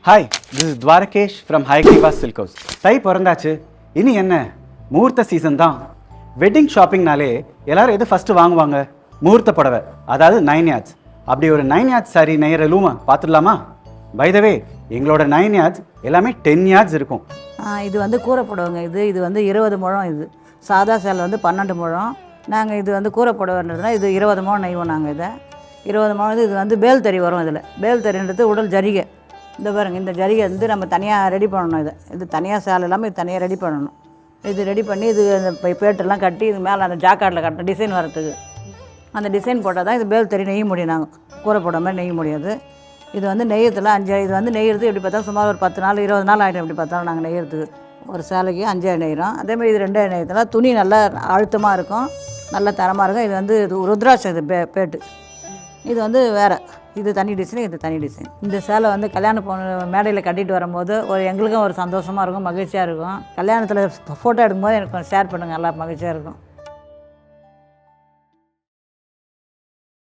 Hi, this is Dwarakesh from Hayagriva silk house. தை பிறந்தாச்சு, இனி என்ன முகூர்த்த சீசன் தான். வெட்டிங் ஷாப்பிங்னாலே எல்லாரும் எது ஃபஸ்ட்டு வாங்குவாங்க? முகூர்த்த புடவை, அதாவது 9 yards. அப்படி ஒரு 9 yards சாரி நெய்கிற லூமை பார்த்துடலாமா? பை த வே, எங்களோட 9 yards எல்லாமே 10 yards இருக்கும். இது வந்து கூரை புடவைங்க. இது வந்து 20 முழம். இது சாதா சேலை வந்து 12 முழம். நாங்கள் இது வந்து கூரை புடவைன்றதுனா இது 20 முழம் நெய்வோம். நாங்கள் இதை 20 முழம். இது வந்து பேல் தறி வரும். இதில் பேல் தறின்றது உடல் ஜரிகை. இந்த பாருங்க, இந்த ஜரிகை வந்து நம்ம தனியாக ரெடி பண்ணணும். இது தனியாக சேலை இல்லாமல் இது தனியாக ரெடி பண்ணணும். இது ரெடி பண்ணி இது அந்த பேட்டெல்லாம் கட்டி இது மேலே அந்த ஜாக்காட்டில் கட்டணும் டிசைன் வரத்துக்கு. அந்த டிசைன் போட்டால் தான் இது பேல் தறி நெய்ய முடியும். நாங்கள் கூரை போட மாதிரி நெய்ய முடியாது. இது வந்து நெய்யத்தில் இது வந்து நெய்யறது எப்படி பார்த்தாலும் சுமார் ஒரு 10 நாள் 20 நாள் ஆகிடும். எப்படி பார்த்தாலும் நாங்கள் நெய்யறதுக்கு ஒரு சேலைக்கு 5 நெய்கிறோம். அதேமாதிரி இது 2 நெய்யறதுனா துணி நல்லா அழுத்தமாக இருக்கும், நல்ல தரமாக இருக்கும். இது வந்து ருத்ராட்சம். இது பேட்டு. இது வந்து வேறு, இது தனி டிசைன், இது தனி டிசைன். இந்த சேலை வந்து கல்யாண பொண்ணு மேடையில் கட்டிட்டு வரும்போது எங்களுக்கும் ஒரு சந்தோஷமாக இருக்கும், மகிழ்ச்சியாக இருக்கும். கல்யாணத்தில் ஃபோட்டோ எடுக்கும்போது எனக்கு ஷேர் பண்ணுங்கள், நல்லா மகிழ்ச்சியாக இருக்கும்.